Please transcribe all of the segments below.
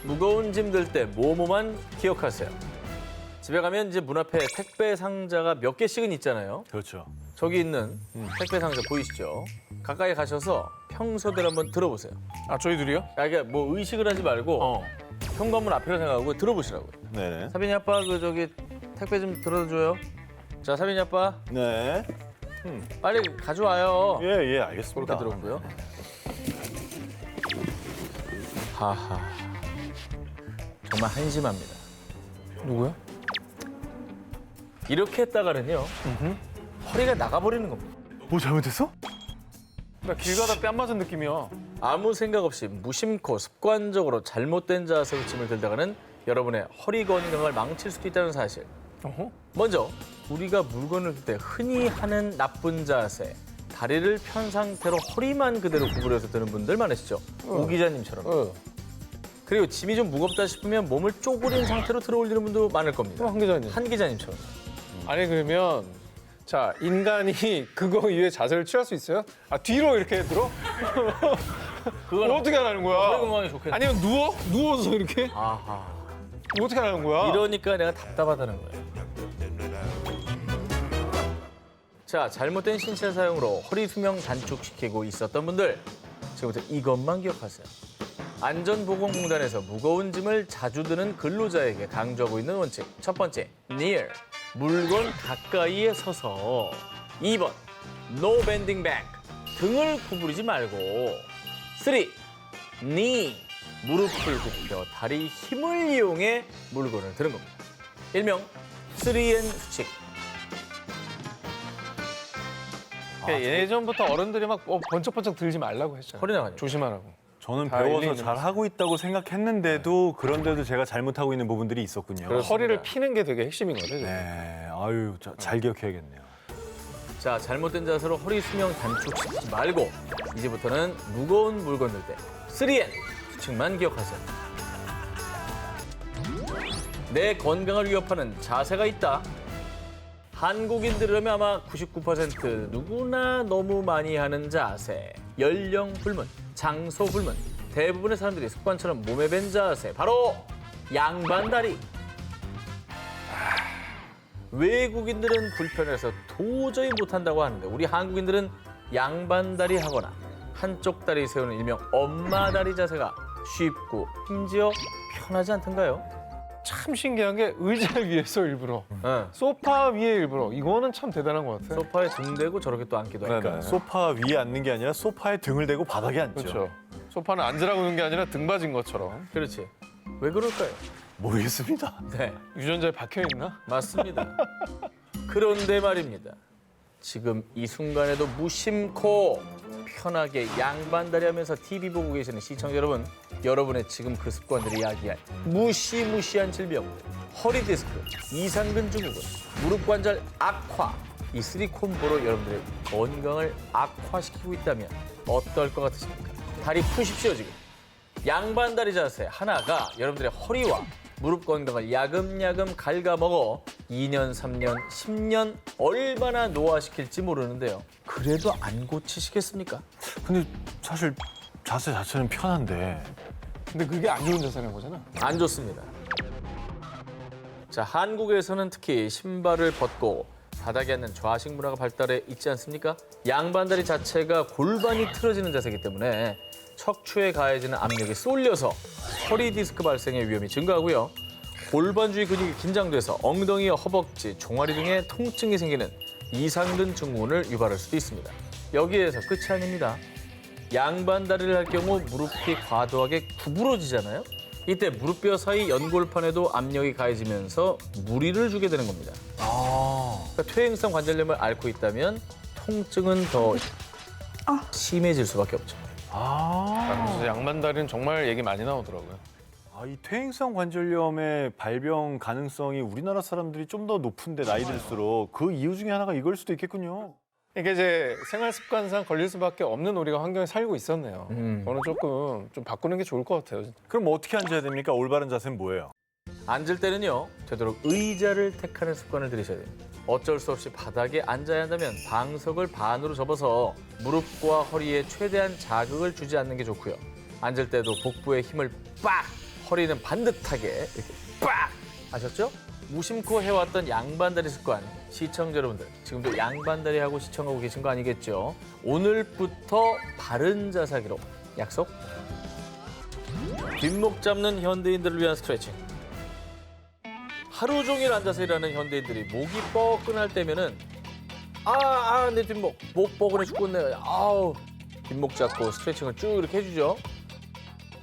무거운 짐 들 때 뭐뭐만 기억하세요. 집에 가면 이제 문 앞에 택배 상자가 몇 개씩은 있잖아요. 그렇죠. 저기 있는 택배 상자 보이시죠? 가까이 가셔서 평소대로 한번 들어보세요. 아, 저희 둘이요? 아, 이게 뭐 의식을 하지 말고 현관문 앞이라 생각하고 들어보시라고요. 네네. 사빈이 아빠 그 저기 택배 좀 들어줘요. 자, 사빈이 아빠 네. 빨리 가져와요. 예, 알겠습니다. 그렇게 들었고요. 하하. 정말 한심합니다. 누구야? 이렇게 했다가는요. 허리가 나가버리는 겁니다. 뭐 잘못했어? 나 길 가다 뺨 맞은 느낌이야. 아무 생각 없이 무심코 습관적으로 잘못된 자세로 짐을 들다가는 여러분의 허리 건강을 망칠 수도 있다는 사실. 어허? 먼저 우리가 물건을 들 때 흔히 하는 나쁜 자세. 다리를 편 상태로 허리만 그대로 구부려서 드는 분들 많으시죠? 오 기자님처럼. 그리고 짐이 좀 무겁다 싶으면 몸을 쪼그린 상태로 들어 올리는 분도 많을 겁니다. 한 기자님. 한 기자님처럼. 아니, 그러면 자, 인간이 그거 이외에 자세를 취할 수 있어요? 아, 뒤로 이렇게 들어? 그건 어떻게 하라는 거야? 허리 건강에 좋겠네. 아니면 누워? 누워서 이렇게? 아하. 어떻게 하라는 거야? 이러니까 내가 답답하다는 거예요. 자, 잘못된 신체 사용으로 허리 수명 단축시키고 있었던 분들, 지금부터 이것만 기억하세요. 안전보건공단에서 무거운 짐을 자주 드는 근로자에게 강조하고 있는 원칙. 첫 번째, near. 물건 가까이에 서서. 2번, no bending back. 등을 구부리지 말고. 3, knee. 무릎을 굽혀 다리 힘을 이용해 물건을 드는 겁니다. 일명 3N 수칙. 예전부터 어른들이 막 번쩍번쩍 들지 말라고 했잖아. 허리 나가죠. 조심하라고. 저는 다 배워서 일리 잘 있는 하고 있다고 생각했는데도 그런데도 제가 잘못하고 있는 부분들이 있었군요. 그렇습니다. 허리를 피는 게 되게 핵심인 거죠. 지금. 네, 아유, 잘 기억해야겠네요. 자, 잘못된 자세로 허리 수명 단축시키지 말고 이제부터는 무거운 물건 들 때 3N 수칙만 기억하세요. 내 건강을 위협하는 자세가 있다. 한국인들이라면 아마 99% 누구나 너무 많이 하는 자세. 연령 불문, 장소 불문. 대부분의 사람들이 습관처럼 몸에 밴 자세. 바로 양반다리. 외국인들은 불편해서 도저히 못한다고 하는데 우리 한국인들은 양반다리 하거나 한쪽 다리 세우는 일명 엄마다리 자세가 쉽고 심지어 편하지 않던가요? 참 신기한 게 의자 위에서 일부러, 네. 소파 위에 일부러. 이거는 참 대단한 것 같아요. 소파에 등 대고 저렇게 또 앉기도 하니까. 그러니까 소파 위에 앉는 게 아니라 소파에 등을 대고 바닥에 앉죠. 그렇죠. 소파는 앉으라고 하는 게 아니라 등 받은 것처럼. 그렇지. 왜 그럴까요? 모르겠습니다. 네, 유전자에 박혀 있나? 맞습니다. 그런데 말입니다. 지금 이 순간에도 무심코 편하게 양반다리 하면서 TV 보고 계시는 시청자 여러분, 여러분의 지금 그 습관들이 야기할 무시무시한 질병, 허리 디스크, 이상근 증후군, 무릎 관절 악화, 이 3콤보로 여러분들의 건강을 악화시키고 있다면 어떨 것 같으십니까? 다리 푸십시오 지금. 양반다리 자세 하나가 여러분들의 허리와 무릎 건강을 야금야금 갉아먹어 2년, 3년, 10년 얼마나 노화시킬지 모르는데요. 그래도 안 고치시겠습니까? 근데 사실 자세 자체는 편한데 근데 그게 안 좋은 자세라는 거잖아. 안 좋습니다. 자, 한국에서는 특히 신발을 벗고 바닥에 앉는 좌식 문화가 발달해 있지 않습니까? 양반다리 자체가 골반이 틀어지는 자세이기 때문에 척추에 가해지는 압력이 쏠려서 허리 디스크 발생의 위험이 증가하고요. 골반 주위 근육이 긴장돼서 엉덩이와 허벅지, 종아리 등의 통증이 생기는 이상근 증후군을 유발할 수도 있습니다. 여기에서 끝이 아닙니다. 양반다리를 할 경우 무릎이 과도하게 구부러지잖아요. 이때 무릎뼈 사이 연골판에도 압력이 가해지면서 무리를 주게 되는 겁니다. 그러니까 퇴행성 관절염을 앓고 있다면 통증은 더 심해질 수밖에 없죠. 그래서 양반다리는 정말 얘기 많이 나오더라고요. 이 퇴행성 관절염의 발병 가능성이 우리나라 사람들이 좀 더 높은데 나이 들수록 그 이유 중에 하나가 이걸 수도 있겠군요. 이게 이제 생활 습관상 걸릴 수밖에 없는 우리가 환경에 살고 있었네요. 저는 조금 좀 바꾸는 게 좋을 것 같아요. 그럼 뭐 어떻게 앉아야 됩니까? 올바른 자세는 뭐예요? 앉을 때는요, 되도록 의자를 택하는 습관을 들이셔야 됩니다. 어쩔 수 없이 바닥에 앉아야 한다면 방석을 반으로 접어서 무릎과 허리에 최대한 자극을 주지 않는 게 좋고요. 앉을 때도 복부에 힘을 빡! 허리는 반듯하게 이렇게 빡! 아셨죠? 무심코 해왔던 양반다리 습관 시청자 여러분들 지금도 양반다리 하고 시청하고 계신 거 아니겠죠? 오늘부터 바른 자세 하기로 약속? 뒷목 잡는 현대인들을 위한 스트레칭. 하루 종일 앉아서 일하는 현대인들이 목이 뻐근할 때면은 내 뒷목 목 뻐근해 죽겠네. 아우 뒷목 잡고 스트레칭을 쭉 이렇게 해주죠.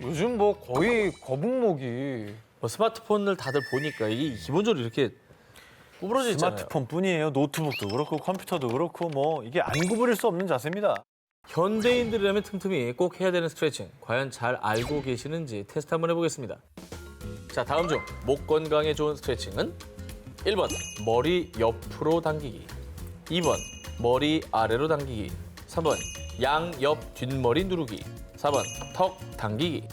요즘 뭐 거의 거북목이 뭐 스마트폰을 다들 보니까 이게 기본적으로 이렇게 구부러져 있잖아요. 스마트폰뿐이에요. 노트북도 그렇고 컴퓨터도 그렇고 뭐 이게 안 구부릴 수 없는 자세입니다. 현대인들이라면 틈틈이 꼭 해야 되는 스트레칭 과연 잘 알고 계시는지 테스트 한번 해보겠습니다. 자, 다음 중 목 건강에 좋은 스트레칭은 1번 머리 옆으로 당기기, 2번 머리 아래로 당기기, 3번 양옆 뒷머리 누르기, 4번 턱 당기기.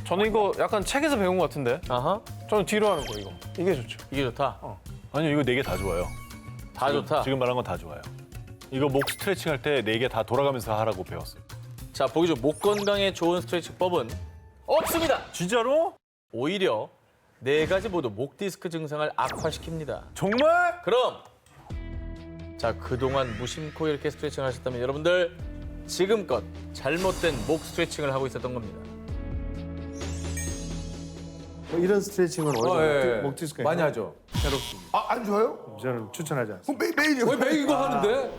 저는 이거 약간 책에서 배운 것 같은데 아하, 저는 뒤로 하는 거 이거 이게 좋죠. 이게 좋다. 아니요, 이거 4개 다 좋아요. 다 좋다. 지금 말한 건 다 좋아요. 이거 목 스트레칭 할 때 4개 다 돌아가면서 하라고 배웠어요. 자, 보기 중 목 건강에 좋은 스트레칭법은 없습니다. 진짜로? 오히려 4가지 모두 목 디스크 증상을 악화시킵니다. 정말? 그럼 자, 그동안 무심코 이렇게 스트레칭 하셨다면 여러분들 지금껏 잘못된 목 스트레칭을 하고 있었던 겁니다. 뭐 이런 스트레칭은 예. 목 디스크 많이 하죠. 괴롭습니다. 안 좋아요? 저는 추천하지 않습니다. 매일이요. 왜 매일 이거 하는데?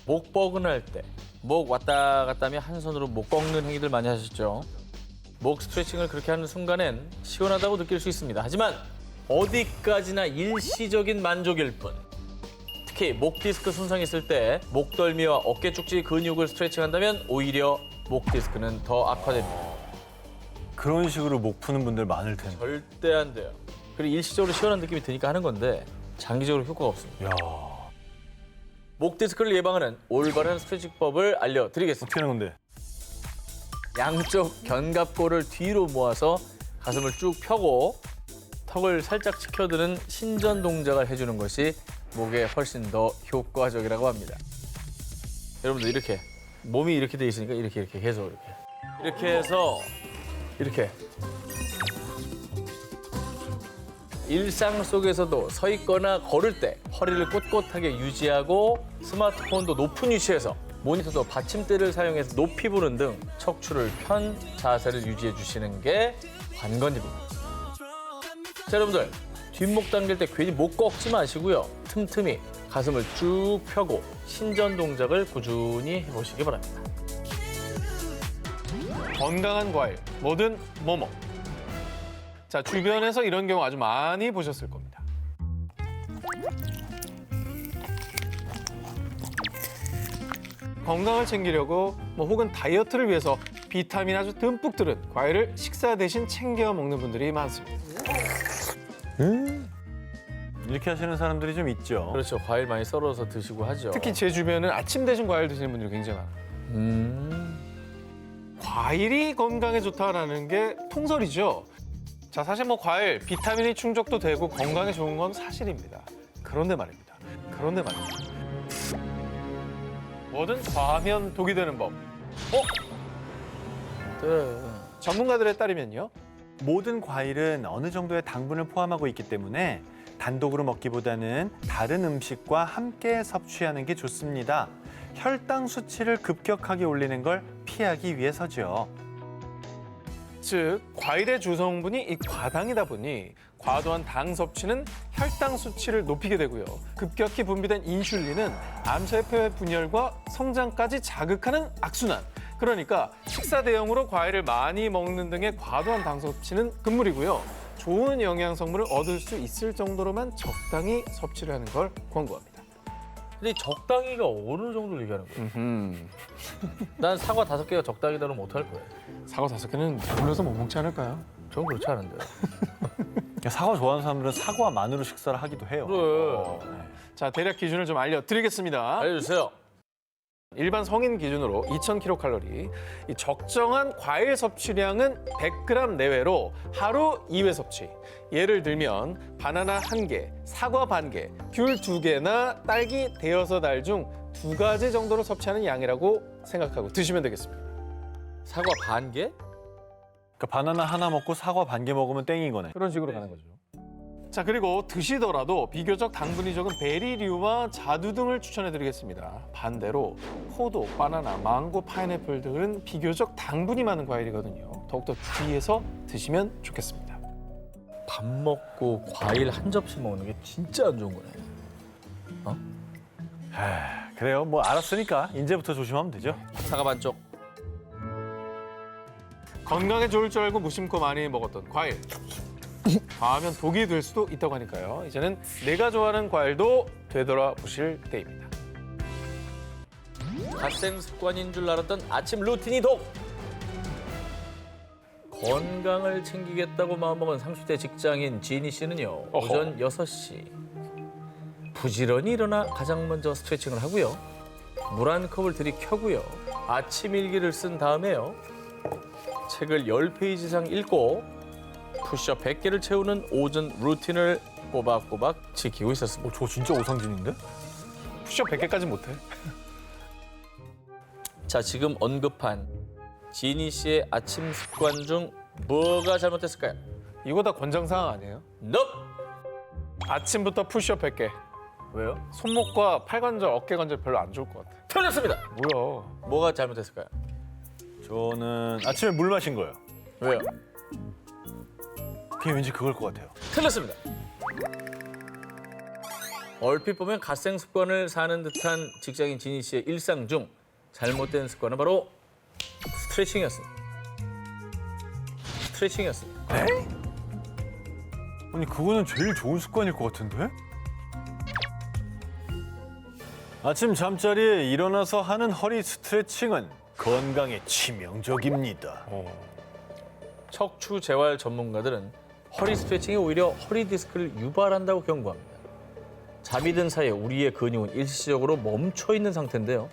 목 뻐근할 때, 목 왔다 갔다 하며 한 손으로 목 꺾는 행위들 많이 하셨죠. 목 스트레칭을 그렇게 하는 순간엔 시원하다고 느낄 수 있습니다. 하지만 어디까지나 일시적인 만족일 뿐. 특히 목 디스크 손상이 있을 때 목덜미와 어깨 쪽지 근육을 스트레칭한다면 오히려 목 디스크는 더 악화됩니다. 그런 식으로 목 푸는 분들 많을 텐데. 절대 안 돼요. 그리고 일시적으로 시원한 느낌이 드니까 하는 건데 장기적으로 효과가 없습니다. 야, 목 디스크를 예방하는 올바른 스트레칭법을 알려드리겠습니다. 어떻게 하는 건데? 양쪽 견갑골을 뒤로 모아서 가슴을 쭉 펴고 턱을 살짝 치켜드는 신전 동작을 해주는 것이 목에 훨씬 더 효과적이라고 합니다. 여러분들 이렇게 몸이 이렇게 돼 있으니까 이렇게 계속 이렇게 해서 이렇게 일상 속에서도 서 있거나 걸을 때 허리를 꼿꼿하게 유지하고 스마트폰도 높은 위치에서 모니터도 받침대를 사용해서 높이 보는 등 척추를 편 자세를 유지해 주시는 게 관건입니다. 자, 여러분들 뒷목 당길 때 괜히 목 꺾지 마시고요. 틈틈이 가슴을 쭉 펴고 신전 동작을 꾸준히 해보시기 바랍니다. 건강한 과일 뭐든 뭐뭐. 자, 주변에서 이런 경우 아주 많이 보셨을 겁니다. 건강을 챙기려고 혹은 다이어트를 위해서 비타민 아주 듬뿍 들은 과일을 식사 대신 챙겨 먹는 분들이 많습니다. 이렇게 하시는 사람들이 좀 있죠. 그렇죠. 과일 많이 썰어서 드시고 하죠. 특히 제 주변은 아침 대신 과일 드시는 분들이 굉장히 많아요. 과일이 건강에 좋다라는 게 통설이죠. 자, 사실 과일 비타민이 충족도 되고 건강에 좋은 건 사실입니다. 그런데 말입니다. 뭐든 과하면 독이 되는 법. 네. 전문가들에 따르면요. 모든 과일은 어느 정도의 당분을 포함하고 있기 때문에 단독으로 먹기보다는 다른 음식과 함께 섭취하는 게 좋습니다. 혈당 수치를 급격하게 올리는 걸 피하기 위해서죠. 즉, 과일의 주성분이 이 과당이다 보니 과도한 당 섭취는 혈당 수치를 높이게 되고요. 급격히 분비된 인슐린은 암세포의 분열과 성장까지 자극하는 악순환. 그러니까 식사 대용으로 과일을 많이 먹는 등의 과도한 당 섭취는 금물이고요. 좋은 영양 성분을 얻을 수 있을 정도로만 적당히 섭취를 하는 걸 권고합니다. 근데 이 적당히가 어느 정도를 얘기하는 거예요? 난 사과 5개가 적당이다 그러면 어떡할 거예요? 사과 5개는 배불러서 못 먹지 않을까요? 저는 그렇지 않은데요. 사과 좋아하는 사람들은 사과만으로 식사를 하기도 해요. 그래. 자, 대략 기준을 좀 알려드리겠습니다. 알려주세요. 일반 성인 기준으로 2,000kcal, 이 적정한 과일 섭취량은 100g 내외로 하루 2회 섭취. 예를 들면 바나나 1개, 사과 반 개, 귤 2개나 딸기 대여섯 알 중 2가지 정도로 섭취하는 양이라고 생각하고 드시면 되겠습니다. 사과 반 개? 그러니까 바나나 하나 먹고 사과 반 개 먹으면 땡인 거네. 그런 식으로 가는 거죠. 자, 그리고 드시더라도 비교적 당분이 적은 베리류와 자두 등을 추천해드리겠습니다. 반대로 포도, 바나나, 망고, 파인애플 등은 비교적 당분이 많은 과일이거든요. 더욱더 주의해서 드시면 좋겠습니다. 밥 먹고 과일 한 접시 먹는 게 진짜 안 좋은 거네. 그래요. 뭐 알았으니까 이제부터 조심하면 되죠. 사과 반쪽. 건강에 좋을 줄 알고 무심코 많이 먹었던 과일. 과하면 독이 될 수도 있다고 하니까요. 이제는 내가 좋아하는 과일도 되돌아보실 때입니다. 갓생 습관인 줄 알았던 아침 루틴이 독. 건강을 챙기겠다고 마음먹은 30대 직장인 지니 씨는요. 어허. 오전 6시 부지런히 일어나 가장 먼저 스트레칭을 하고요. 물 한 컵을 들이켜고요. 아침 일기를 쓴 다음에요. 책을 10페이지 이상 읽고 푸시업 100개를 채우는 오전 루틴을 꼬박꼬박 지키고 있었습니다. 저 진짜 오상진인데? 푸시업 100개까지 못해. 자, 지금 언급한 지니 씨의 아침 습관 중 뭐가 잘못됐을까요? 이거 다 권장사항 아니에요? Nope! 아침부터 푸시업 100개. 왜요? 손목과 팔관절, 어깨관절 별로 안 좋을 것 같아. 틀렸습니다. 뭐야? 뭐가 잘못됐을까요? 저는 아침에 물 마신 거예요. 왜요? 그게 왠지 그걸 것 같아요. 틀렸습니다. 얼핏 보면 갓생 습관을 사는 듯한 직장인 지니 씨의 일상 중 잘못된 습관은 바로 스트레칭이었습니다. 스트레칭이었습니다. 아니 그거는 제일 좋은 습관일 것 같은데? 아침 잠자리에 일어나서 하는 허리 스트레칭은 건강에 치명적입니다. 척추 재활 전문가들은 허리 스트레칭이 오히려 허리 디스크를 유발한다고 경고합니다. 잠이 든 사이에 우리의 근육은 일시적으로 멈춰 있는 상태인데요.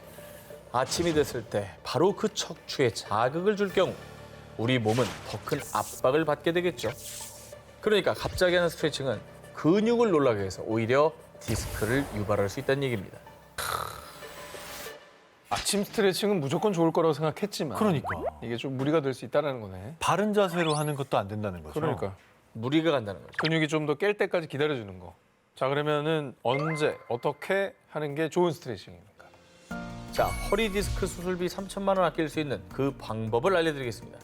아침이 됐을 때 바로 그 척추에 자극을 줄 경우 우리 몸은 더 큰 압박을 받게 되겠죠. 그러니까 갑자기 하는 스트레칭은 근육을 놀라게 해서 오히려 디스크를 유발할 수 있다는 얘기입니다. 아침 스트레칭은 무조건 좋을 거라고 생각했지만 그러니까 이게 좀 무리가 될 수 있다는 거네. 바른 자세로 하는 것도 안 된다는 거죠. 그러니까 무리가 간다는 거죠. 근육이 좀 더 깰 때까지 기다려주는 거. 자, 그러면은 언제 어떻게 하는 게 좋은 스트레칭입니까? 자, 허리 디스크 수술비 3천만 원 아낄 수 있는 그 방법을 알려드리겠습니다.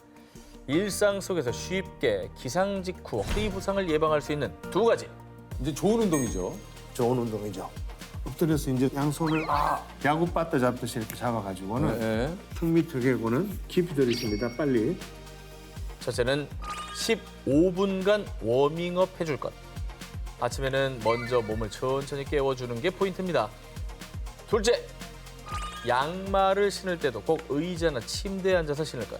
일상 속에서 쉽게 기상 직후 허리 부상을 예방할 수 있는 두 가지. 이제 좋은 운동이죠. 좋은 운동이죠. 엎드려서 이제 양손을 야구 빠따 잡듯이 이렇게 잡아가지고는 네. 턱 밑을 개고는 깊이 들이십니다. 빨리. 첫째는 15분간 워밍업 해줄 것. 아침에는 먼저 몸을 천천히 깨워주는 게 포인트입니다. 둘째, 양말을 신을 때도 꼭 의자나 침대에 앉아서 신을 것.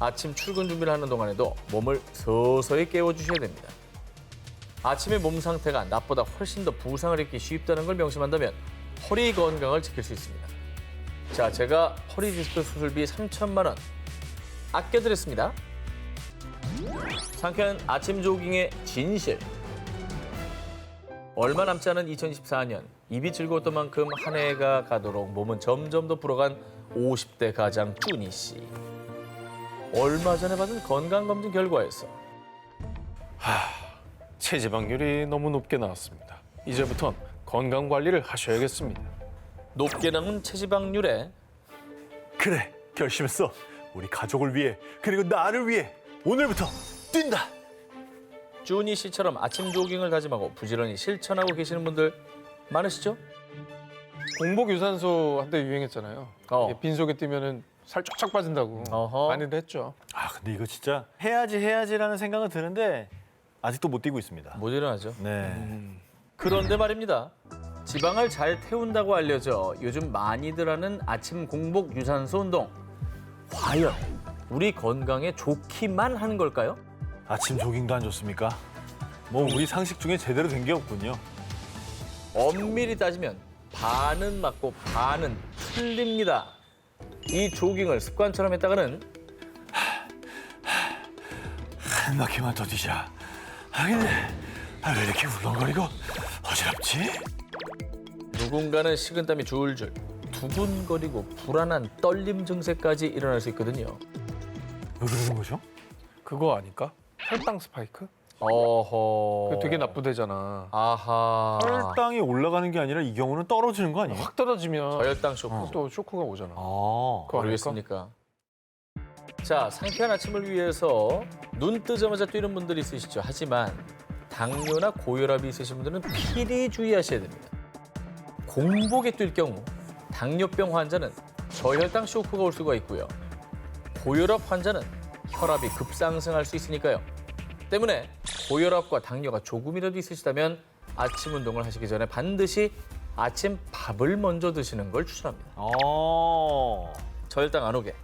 아침 출근 준비를 하는 동안에도 몸을 서서히 깨워주셔야 됩니다. 아침에 몸 상태가 낮보다 훨씬 더 부상을 입기 쉽다는 걸 명심한다면 허리 건강을 지킬 수 있습니다. 자, 제가 허리 디스크 수술비 3천만 원 아껴드렸습니다. 상쾌한 아침 조깅의 진실. 얼마 남지 않은 2024년 입이 즐거웠던 만큼 한 해가 가도록 몸은 점점 더 불어간 50대 가장 쭈니 씨. 얼마 전에 받은 건강검진 결과에서 체지방률이 너무 높게 나왔습니다. 이제부턴 건강 관리를 하셔야겠습니다. 높게 남은 체지방률에 그래 결심했어. 우리 가족을 위해 그리고 나를 위해 오늘부터 뛴다. 쭈니 씨처럼 아침 조깅을 다짐하고 부지런히 실천하고 계시는 분들 많으시죠? 공복 유산소 한때 유행했잖아요. 어. 이게 빈속에 뛰면은 살 쫙쫙 빠진다고 어허. 많이들 했죠. 아 근데 이거 진짜 해야지라는 생각은 드는데 아직도 못 뛰고 있습니다. 못 일어나죠. 네. 그런데 말입니다. 지방을 잘 태운다고 알려져 요즘 많이들 하는 아침 공복 유산소 운동. 과연 우리 건강에 좋기만 하는 걸까요? 아침 조깅도 안 좋습니까? 뭐 우리 상식 중에 제대로 된 게 없군요. 엄밀히 따지면 반은 맞고 반은 틀립니다. 이 조깅을 습관처럼 했다가는 한 바퀴만 더 뛰자. 아 근데 왜 이렇게 울렁거리고 어지럽지? 누군가는 식은땀이 줄줄, 두근거리고 불안한 떨림 증세까지 일어날 수 있거든요. 왜 그러는 거죠? 그거 아닐까? 혈당 스파이크? 어허. 그거 되게 나쁘대잖아. 아하. 혈당이 올라가는 게 아니라 이 경우는 떨어지는 거 아니에요? 확 떨어지면 저혈당 쇼크. 또 쇼크가 오잖아. 아, 그거 아닐까? 모르겠습니까? 자, 상쾌한 아침을 위해서 눈 뜨자마자 뛰는 분들이 있으시죠. 하지만 당뇨나 고혈압이 있으신 분들은 필히 주의하셔야 됩니다. 공복에 뛸 경우 당뇨병 환자는 저혈당 쇼크가 올 수가 있고요. 고혈압 환자는 혈압이 급상승할 수 있으니까요. 때문에 고혈압과 당뇨가 조금이라도 있으시다면 아침 운동을 하시기 전에 반드시 아침 밥을 먼저 드시는 걸 추천합니다. 저혈당 안 오게.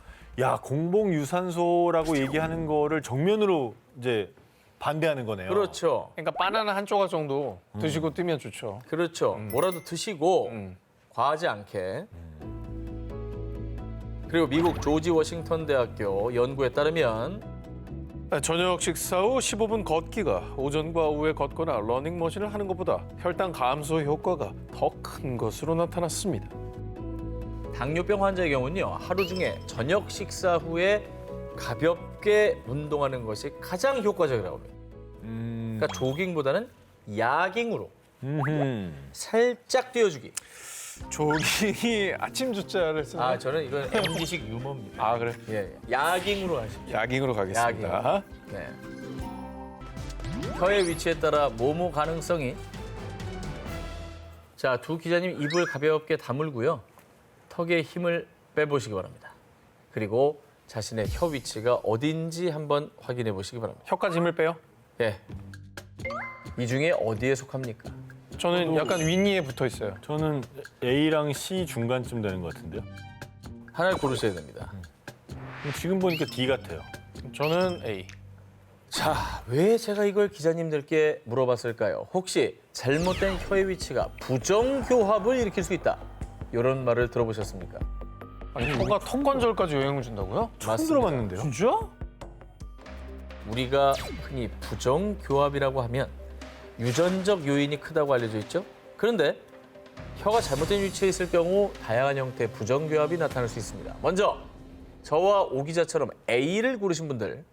야, 공복 유산소라고 얘기하는 거를 정면으로 이제 반대하는 거네요. 그렇죠. 그러니까 바나나 한 조각 정도 드시고 뛰면 좋죠. 그렇죠. 뭐라도 드시고 과하지 않게. 그리고 미국 조지 워싱턴 대학교 연구에 따르면 저녁 식사 후 15분 걷기가 오전과 오후에 걷거나 러닝머신을 하는 것보다 혈당 감소 효과가 더 큰 것으로 나타났습니다. 당뇨병 환자의 경우는요. 하루 중에 저녁 식사 후에 가볍게 운동하는 것이 가장 효과적이라고 합니다. 그러니까 조깅보다는 야깅으로 살짝 뛰어주기. 조깅이 아침 주자를 쓰는. 아, 저는 이건 MZ식 유머입니다. 아, 그래. 예, 야깅으로 하십시오. 야깅으로 가겠습니다. 네. 혀의 위치에 따라 모모 가능성이. 자, 두 기자님 입을 가볍게 다물고요. 턱에 힘을 빼보시기 바랍니다. 그리고 자신의 혀 위치가 어딘지 한번 확인해 보시기 바랍니다. 혀까지 힘을 빼요? 예. 이 중에 어디에 속합니까? 저는 약간 윗니에 붙어 있어요. 저는 A랑 C 중간쯤 되는 것 같은데요. 하나를 고르셔야 됩니다. 지금 보니까 D 같아요. 저는 A. 자, 왜 제가 이걸 기자님들께 물어봤을까요? 혹시 잘못된 혀의 위치가 부정교합을 일으킬 수 있다. 이런 말을 들어보셨습니까? 아니, 혀가 턱관절까지 영향을 준다고요? 처음 들어봤는데요. 진짜? 우리가 흔히 부정교합이라고 하면 유전적 요인이 크다고 알려져 있죠. 그런데 혀가 잘못된 위치에 있을 경우 다양한 형태의 부정교합이 나타날 수 있습니다. 먼저 저와 오 기자처럼 A를 고르신 분들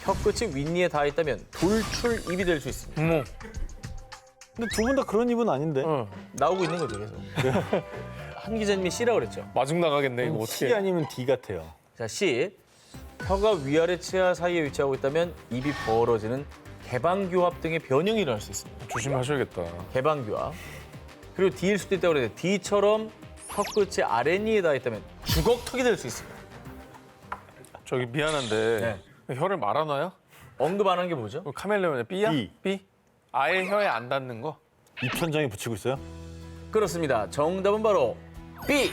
혀끝이 윗니에 닿아 있다면 돌출입이 될 수 있습니다. 어머. 근데 두 분 다 그런 입은 아닌데. 나오고 있는 거죠, 계속. 한 기자님이 C라고 그랬죠. 마중 나가겠네, 이거 C 어떻게. 아니면 D 같아요. 자, C. 혀가 위아래 치아 사이에 위치하고 있다면 입이 벌어지는 개방교합 등의 변형이 일어날 수 있습니다. 조심하셔야겠다. 개방교합. 그리고 D일 수도 있다고 그래요. D처럼 혀끝이 아랫니에 닿아 있다면 주걱턱이 될 수 있습니다. 저기 미안한데 혀를 말아놔요? 언급 안 한 게 뭐죠? 카멜레온의 B야? B. B? 아예 혀에 안 닿는 거? 입천장에 붙이고 있어요? 그렇습니다. 정답은 바로 B.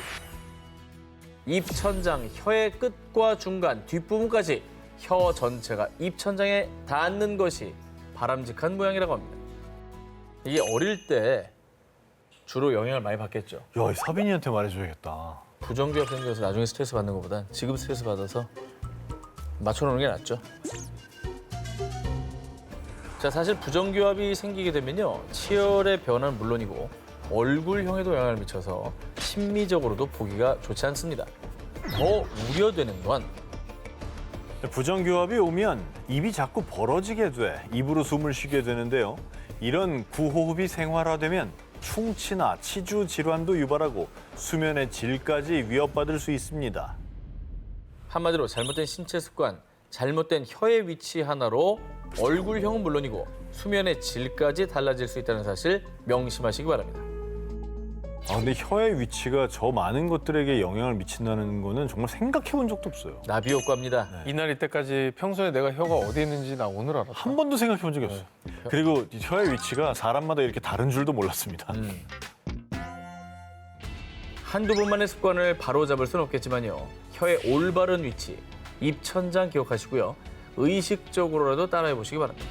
입천장, 혀의 끝과 중간, 뒷부분까지 혀 전체가 입천장에 닿는 것이 바람직한 모양이라고 합니다. 이게 어릴 때 주로 영향을 많이 받겠죠. 야, 이 사빈이한테 말해줘야겠다. 부정교합 생겨서 나중에 스트레스 받는 것보단 지금 스트레스 받아서 맞춰놓는 게 낫죠. 자, 사실 부정교합이 생기게 되면요. 치열의 변화는 물론이고 얼굴형에도 영향을 미쳐서 심리적으로도 보기가 좋지 않습니다. 더 우려되는 건 부정교합이 오면 입이 자꾸 벌어지게 돼 입으로 숨을 쉬게 되는데요. 이런 구호흡이 생활화되면 충치나 치주 질환도 유발하고 수면의 질까지 위협받을 수 있습니다. 한마디로 잘못된 신체 습관, 잘못된 혀의 위치 하나로 얼굴형은 물론이고 수면의 질까지 달라질 수 있다는 사실 명심하시기 바랍니다. 아, 근데 혀의 위치가 저 많은 것들에게 영향을 미친다는 거는 정말 생각해 본 적도 없어요. 나비 효과입니다. 이날 이때까지 평소에 내가 혀가 어디 있는지 나 오늘 알았다. 한 번도 생각해 본 적이 없어요. 그리고 이 혀의 위치가 사람마다 이렇게 다른 줄도 몰랐습니다. 한두 번만의 습관을 바로잡을 수는 없겠지만요. 혀의 올바른 위치, 입천장 기억하시고요. 의식적으로라도 따라해 보시기 바랍니다.